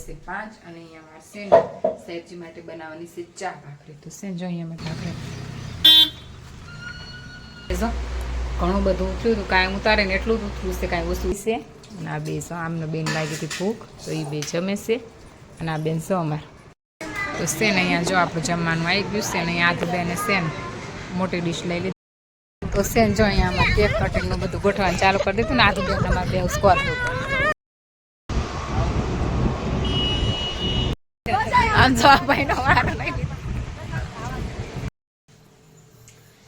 છે 5 અને અહીંયા મારશે ને સહેજી માટે બનાવવાની છે ચા ભાખરી. તો છે જો અહીંયા મેં ભાખરી ઘણું બધું ઉઠ્યું હતું, કાંઈ ઉતારે ને એટલું જ ઉઠવું છે, કાંઈ ઓછું છે. અને આ બે આમને બેન લાગી હતી ભૂખ તો એ બે જમે છે અને આ બેન છે અમારે. તો છે ને અહીંયા જો આપણું જમવાનું આવી ગયું છે ને અહીંયા આ બેને છે ને મોટી ડીશ લઈ લીધી. તો છે ને જો અહીંયા અમારે કેક કટિંગનું બધું ગોઠવાનું ચાલુ કરી દીધું ને આ બેન અમારે બે સ્કોર આમ જો આ ભાઈનો વારો લઈ લીધો.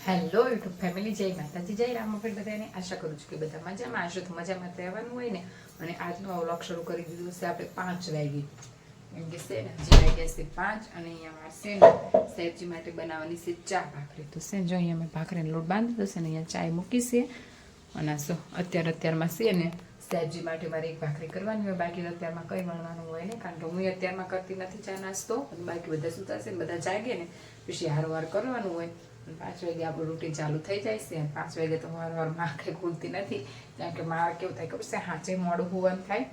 હેલો યુટ્યુબ ફેમિલી, જય માતાજી, જય રામફળ. બધાને આશા કરું છું કે બધા મજામાં હશો. તો મજામાં રહેવાનું હોય ને. અને આજનો વ્લોગ શરૂ કરી દીધો છે આપણે 5 વાગે, એમ કે છે ને હજી વાગ્યા છે 5 અને અહીંયા મારશે ને સહેજી માટે બનાવવાની છે ચા ભાખરી. તો છે જો અહીંયા મેં ભાખરીનો લોટ બાંધી દીધો છે ને અહીંયા ચાય મૂકી છે. અને શું અત્યારમાં છે ને સહેજી માટે મારે એક ભાખરી કરવાની હોય, બાકી અત્યારમાં કંઈ વણવાનું હોય ને, કારણ કે હું અત્યારમાં કરતી નથી ચા નાસ્તો. બાકી બધા સુતાશે ને બધા જાગે ને પછી હારવાર કરવાનું હોય. 5 વાગે આપણું રૂટીન ચાલુ થઈ જાય છે. 5 વાગે તો વારંવાર આંખે ખુલતી નથી, કારણ કે મારે કેવું થાય ખબર છે, હાચે મોડું હોવાનું થાય.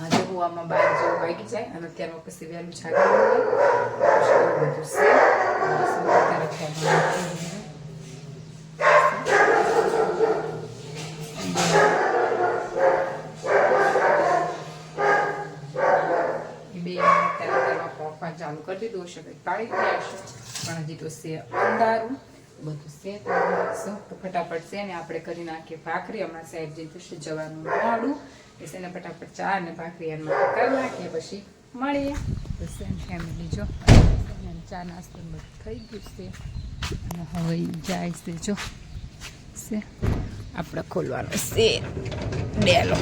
આજે હોવામાં 12 જેવું વાગી જાય અને અત્યારમાં પછી વહેલું જાગવાનું હોય બધું છે. ચાલુ કરી દીધું હશે, પાણી પી આવશે, પણ હજી તો છે અંધારું બધું છે. તો ફટાફટ છે ને આપણે કરી નાખીએ ભાખરી. હમણાં સાહેબજી થશે જવાનું મોડું, એ છે ને ફટાફટ ચા અને ભાખરી એમાં કરી નાખીએ પછી મળીએ. તો છે ફેમિલી જો ચા નાસ્તો બધું થઈ ગયું છે અને હવે જાય છે જો છે આપણે ખોલવાનો છે ડેલો.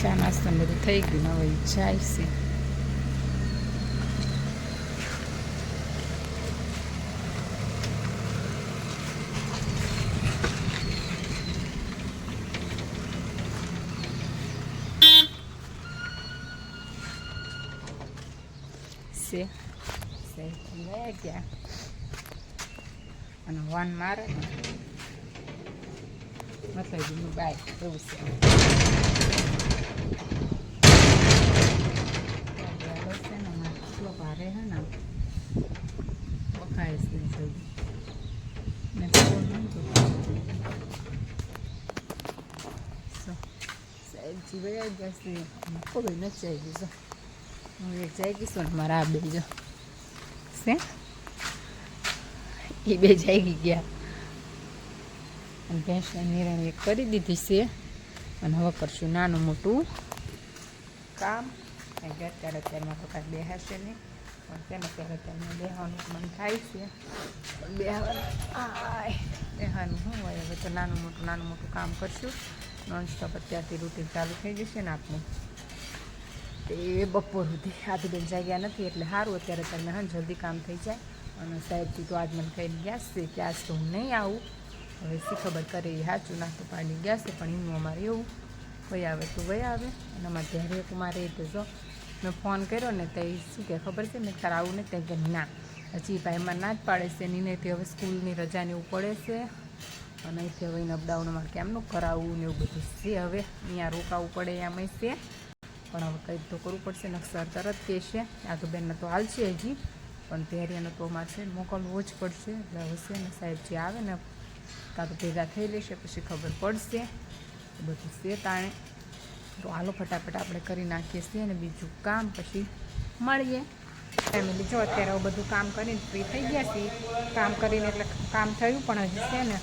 ચા નાસ્તો બધું થઈ ગયું, હવે જાય છે. ગયા અને વાન મારે ને મતલબ બાય એવું છે. ભારે હે ને બખાય છે ને સહેજી વયા ગયા છે, કોઈ નથી આવી ગયું. હું એક જઈ ગઈશું ને મારા આ બે જો છે એ બે જાગી ગયા અને ભેંસને નિરાણી એક કરી દીધી છે. અને હવે કરશું નાનું મોટું કામ. અત્યારમાં તો કાંઈ બેહાશે નહીં, પણ તેને અત્યારમાં બેહવાનું મન થાય છે. પણ બેહવાનું શું હોય, હવે તો નાનું મોટું કામ કરશું. નોનસ્ટોપ અત્યારથી રૂટીન ચાલુ થઈ જશે ને આપણું. તે બપોર સુધી આથી બેન જાગ્યા નથી એટલે સારું. અત્યારે તમે હા જલ્દી કામ થઈ જાય. અને સાહેબજી તો આજ મને કહીને ગયા છે કે આજ તો હું નહીં આવું. હવે શી ખબર કરે એ સાચું નાસ્તો પાડી ગયા છે, પણ એનું અમારે એવું વહી આવે તો વહી આવે. અને અમારે ત્યારે મારે તો જો મેં ફોન કર્યો ને તો એ શું કે ખબર છે, મેં તારે આવું ને ત્યાં કે ના, હજી ભાઈ એમાં ના જ પાડે છે. નીનેથી હવે સ્કૂલની રજાને એવું પડે છે અને અહીંથી હવે એને અપડાઉન અમારે કેમનું કરાવવું ને એવું બધું છે. હવે અહીંયા રોકાવું પડે એમાં છે, પણ હવે કંઈક તો કરવું પડશે. નકસર તરત કહેશે આ તો બેનને તો હાલ છે હજી, પણ ધૈર્યને તો અમારે મોકલવો જ પડશે. એટલે હવે છે ને સાહેબજી આવે ને કાં તો ભેગા થઈ લેશે પછી ખબર પડશે બધું છે તાણે. તો હાલો ફટાફટ આપણે કરી નાખીએ છીએ અને બીજું કામ પછી મળીએ. ફેમિલી જો અત્યારે આવું બધું કામ કરીને ફ્રી થઈ ગયા છીએ. કામ કરીને એટલે કામ થયું, પણ હજી છે ને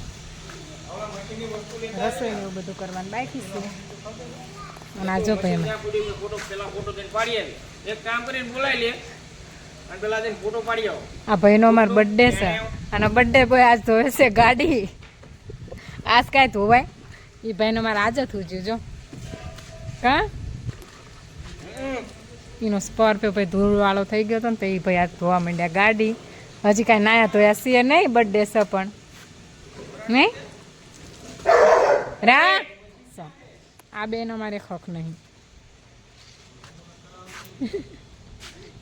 રસોઈને એવું બધું કરવાનું બાકી છે. અને આ જો ભાઈ આ ભાઈનો અમારો બર્થડે છે અને બર્થડે બોય આજ ધોવે છે ગાડી. આજ કાંઈ ધોવાય એ ભાઈનો મારે આજ જ થયું જો કા એનો સ્કોર્પિયો ભાઈ ધૂળવાળો થઈ ગયો હતો ને તો એ ભાઈ આજ ધોવા માંડ્યા ગાડી. હજી કાંઈ નાયા ધોયા છીએ નહીં બર્થડે છે પણ નહીં રા આ બેન અમારે ખોખ નહીં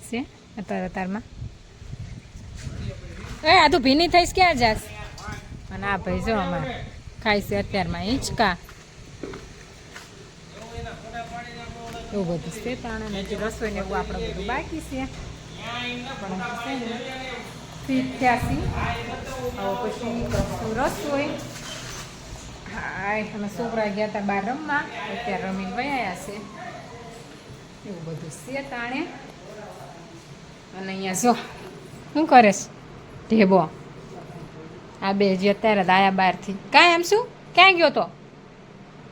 છે અત્યારમાં એ આ તું ભીની થઈશ ક્યાં જાસ અને આ ભાઈ જો અમારે ખાય છે અત્યારમાં હિંચકા એવું બધું છે તાણે હજી રસોઈ ને એવું આપણે બધું બાકી છે પણ છે ને ફીટ થયા છીએ હવે પછી કરશું રસોઈ હા અમે છોકરા ગયા હતા બહાર રમવા અત્યારે રમીને વયા છે એવું બધું છે તાણે અને અહીંયા જો શું કરે છે ઢેબો આ બે જે અત્યારે જ આયા બહારથી કાંઈ એમ શું ક્યાં ગયો તો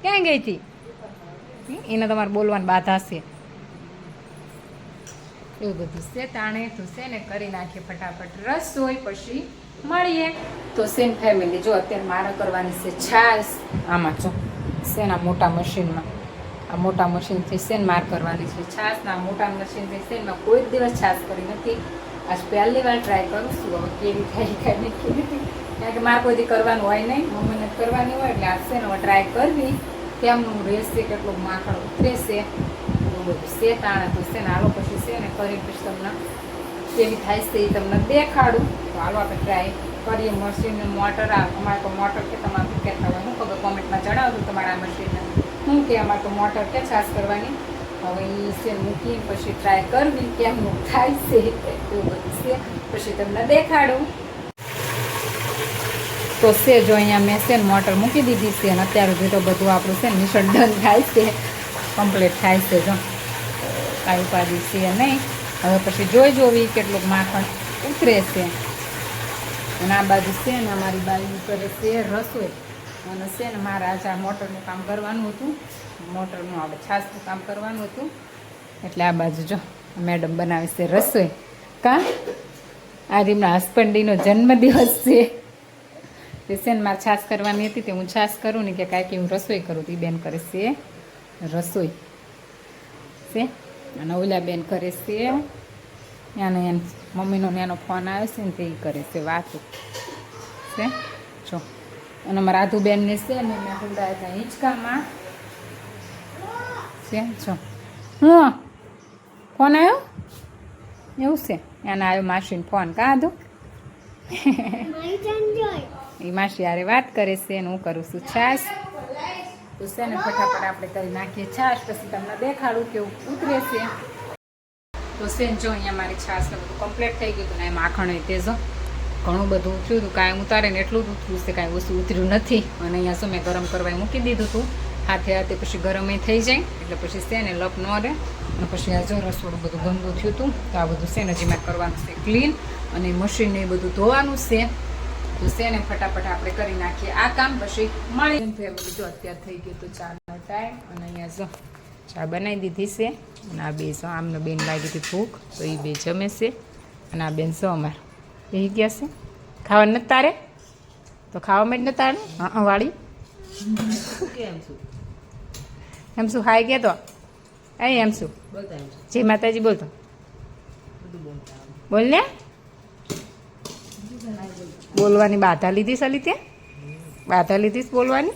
ક્યાં ગઈ હતી એને તમારે બોલવાની બાધા છે એવું બધું છે તાણે તો છે ને કરી નાખીએ ફટાફટ રસોઈ પછી મળીએ તો સેન ફેમિલી જો અત્યારે મારે કરવાની છે છાશ આમાં જો શેના મોટા મશીનમાં આ મોટા મશીનથી શેન માર કરવાની છે છાશના મોટા મશીનથી શેનમાં કોઈ જ દિવસ છાશ કરી નથી આજ પહેલી વાર ટ્રાય કરું છું હવે કેવી થાય કાંઈ નક્કી નથી કારણ કે મારે કોઈ દી કરવાનું હોય નહીં મમ્મીને કરવાની હોય એટલે આજ છે ને હવે ટ્રાય કરવી કેમનું રહેશે કેટલું માખણ ઉતરેશે એવું બધું છે તાણે તો છે ને હાલો પછી છે ને કરી પછી તમને કેવી થાય છે એ તમને દેખાડું તો હાલો આપણે ટ્રાય કરીએ મશીનને મોટર અમારે તો મોટર કે તમારે કહેતા હોય હું ખબર કોમેન્ટમાં જણાવજો તમારા મશીનને શું કે અમારે તો મોટર કે છાશ કરવાની હવે એ છે મૂકી પછી ટ્રાય કરવી કેમનું થાય છે એવું બધું છે પછી તમને દેખાડું તો છે જો અહીંયા મેં છે ને મોટર મૂકી દીધી છે અને અત્યારે સુધી તો બધું આપણું છે ને મિશ્રણ ડન થાય છે કમ્પ્લીટ થાય છે જો કાંઈ ઉપાધિ છે નહીં હવે પછી જોવી કેટલુંક માખણ ઉતરે છે અને આ બાજુ છે ને અમારી બાજુ કરે છે રસોઈ અને છે ને મારે આજે આ મોટરનું કામ કરવાનું હતું મોટરનું આપણે છાશનું કામ કરવાનું હતું એટલે આ બાજુ જો મેડમ બનાવે છે રસોઈ કાં આજે એમના હસબન્ડીનો જન્મદિવસ છે તે છે ને મારે છાશ કરવાની હતી તે હું છાશ કરું ને કે કાંઈક હું રસોઈ કરું તો એ બેન કરે છે રસોઈ છે અને ઓલા બેન કરે છે એને મમ્મીનો એનો ફોન આવે છે ને તે કરે છે વાતું છે જો અને મારા આધુબેનને છે ને મેં હુંડાયા હતા હિંચકામાં છે જો હું ફોન આવ્યો એવું છે એને આવ્યો માસીનો ફોન કાધું એ માસી યારે વાત કરે છે ને હું કરું છું છાશ તો છે ને ફટાફટ આપણે કરી નાખીએ છાશ પછી તમને દેખાડું કેવું ઉતરે છે તો છે જો અહીંયા મારી છાશ ને બધું કમ્પ્લીટ થઈ ગયું હતું ને એ માખણ હોય તે જો ઘણું બધું ઉતર્યું હતું કાંઈ ઉતારે ને એટલું જ ઉતર્યું છે કાંઈ ઓછું ઉતર્યું નથી અને અહીંયા શું મેં ગરમ કરવા મૂકી દીધું હતું હાથે હાથે પછી ગરમ થઈ જાય એટલે પછી છે ને લપ ન રહે અને પછી આ જો રસોડું બધું ગંદુ થયું હતું તો આ બધું છે ને હજી મારે કરવાનું છે ક્લીન અને મશીનને એ બધું ધોવાનું છે તો છે ને ફટાફટ આપણે કરી નાખીએ આ કામ પછી મળી ફેમિલી જો અત્યારે થઈ ગયું તો ચાનો ટાઈમ અને અહીંયા જો ચા બનાવી દીધી છે અને આ બે જો આમને બેન લાગી હતી ભૂખ તો એ બે જમે છે અને આ બેન જો અમારે એ ગયા છે ખાવા નથી તારે તો ખાવામાં જ ન તારે હા વાળી એમ શું હાઈ ગયા તો એમ શું જય માતાજી બોલતો બોલ ને બોલવાની બાધા લીધી સલી તે બાધા લીધી બોલવાની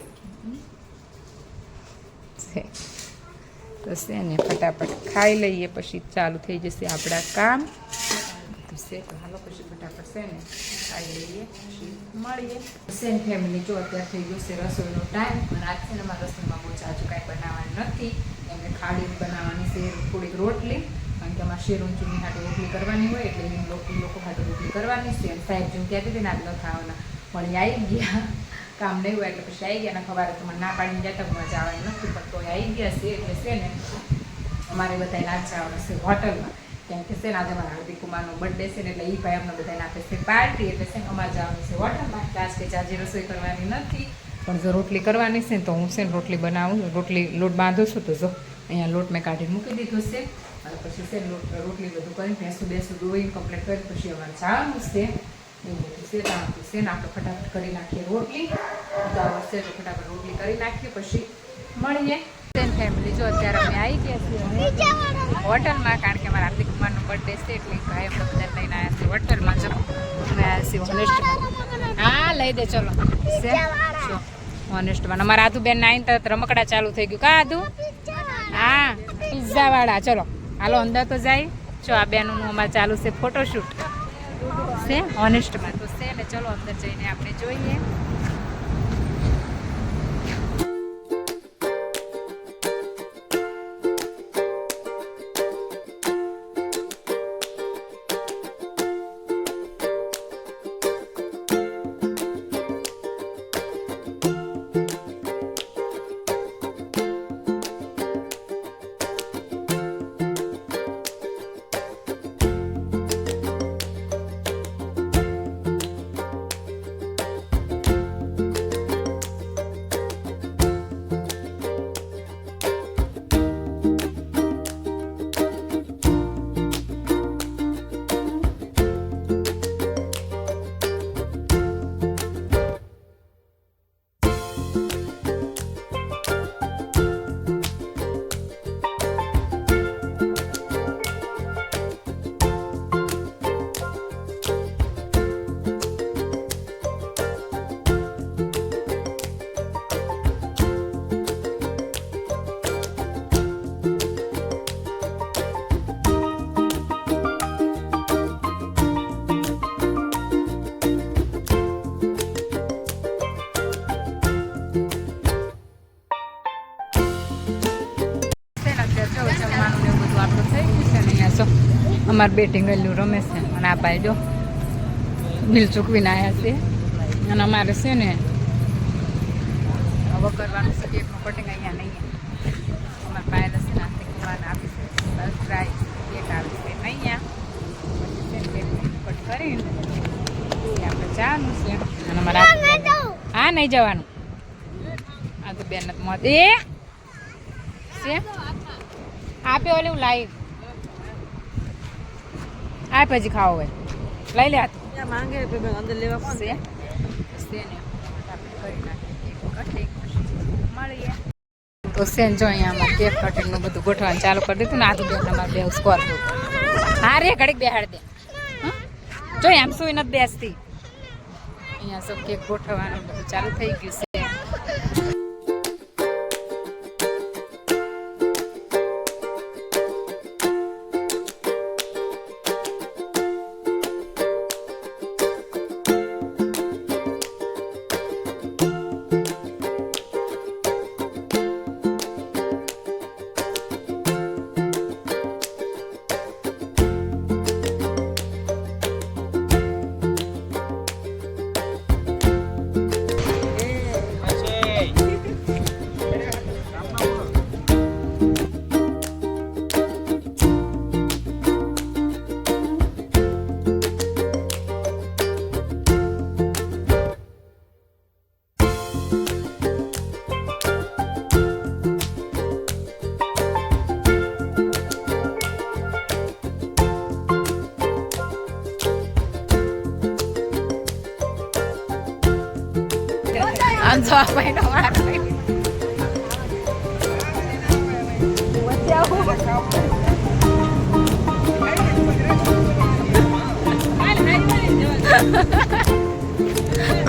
છે તો છે ને ફટાફટ ખાઈ લઈએ પછી ચાલુ થઈ જશે આપણા કામ છે તો હાલો પછી ફટાફટ છે ને ખાઈ લઈએ પછી મળીએ સેન ફેમિલી જો અત્યારે થઈ ગયો છે રસોઈનો ટાઈમ અને આજ છે ને અમારા રસોઈમાં બહુ જાજુ કાંઈ બનાવવાનું નથી એમને ખાડી બનાવવાની છે થોડીક રોટલી કારણ કે અમારે શેરું ચૂની હાટે રોટલી કરવાની હોય એટલે એ લોકો હાટે રોટલી કરવાની છે અને સાહેબ જેવું કહેતી હતી ને આટલો ખાવાના પણ એ આવી ગયા કામ નહીં હોય એટલે પછી આવી ગયા ને ખબર તો મને ના પાડીને જતા મજા આવવાની નથી પણ તો આવી ગયા છે એટલે છે ને અમારે બધાને આજ જવાનું છે હોટલમાં કેમ કે છે ને આજે મારા હાર્દિક કુમારનો બર્થડે છે ને એટલે એ ભાઈ અમને બધાને આપે છે પાર્ટી એટલે છે ને અમારે જવાનું છે હોટલમાં આજ કે જાજી રસોઈ કરવાની નથી પણ જો રોટલી કરવાની છે ને તો હું છે ને રોટલી બનાવું રોટલી લોટ બાંધું છું તો જો અહીંયા લોટ મેં કાઢીને મૂકી દીધો છે અને પછી છે રોટલી બધું કરીને ભેંસું દોઈને કમ્પ્લીટ કરી પછી અમારે જવાનું છે એવું બધું છે તો છે ને આપણે ફટાફટ કરી નાખીએ રોટલી ઉતાવળ છે તો ફટાફટ રોટલી કરી નાખીએ પછી મળીએ ફેમિલી જો અત્યારે અમે આવી ગયા છીએ હોટલમાં કારણ કે અમારા હાર્દિક કુમારનો બર્થડે છે એટલે ભાઈ અમને બધા લઈને આવ્યા છે હોટલમાં જો આવ્યા છે હોનેસ્ટમાં. હા લઈ દે ચલો છે હોનેસ્ટમાં. અમારા આધુબેન ના આવીને તરત રમકડા ચાલુ થઈ ગયું. કા આધુ? હા પિઝાવાળા. ચલો હાલો અંદર તો જાય. જો આ બેનનું અમારે ચાલુ છે ફોટોશૂટ છે હોનેસ્ટમાં તો છે ને. ચલો અંદર જઈને આપણે જોઈએ. અમારે બેટિંગ ગયેલું રમે છે અને આ ભાઈ જો બિલ ચૂકવીને આવ્યા છે. અને અમારે છે ને હવે કરવાનું છે કેકનું કટિંગ. અહીંયા નહીં અમારે પાયેલ છે નાસ્તે કુમાર આપી છે સરપ્રાઈઝ કેક આવી છે અહીંયા પછી કટ કરીને આપણે જવાનું છે. અને અમારે હા નહીં જવાનું. આ તો બેન મોત એ છે આપે ઓલે હું લાવી આ પછી ખાવો હોય લઈ લે. માંગે અંદર લેવા કોણ છે મળીએ તો સેન જો અહીંયા અમારે કેક કટિંગનું બધું ગોઠવાનું ચાલુ કરી દીધું ને. આ તો બેન અમારે બે સ્કોર હા રે ઘડીક બેહાડ દે. જો આમ સુઈ નથી બેસતી. અહીંયા સબ કેક ગોઠવવાનું બધું ચાલુ થઈ ગયું છે. Anjo apa ini orang?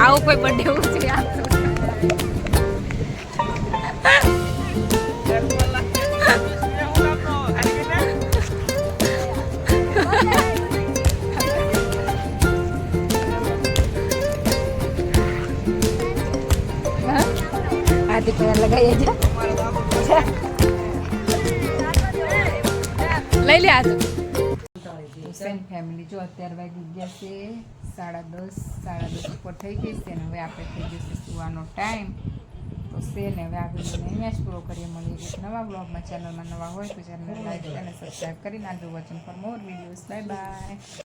Aku kau berde uci aku. Adik pengen lagay aja. લઈ લે આ તો હુસેન ફેમિલી જો અત્યારે વાગી ગયા છે 10:30 ઉપર થઈ ગઈ છે ને હવે આપણે થઈ ગયું છે સુવાનો ટાઈમ તો છે ને હવે આપણે અહીંયા જ પૂરો કરીએ. મળીએ એક નવા બ્લોગમાં. ચેનલમાં નવા હોય તો ચેનલ લાઈક અને સબસ્ક્રાઈબ કરી નાખજો. Watching for more videos. Bye bye.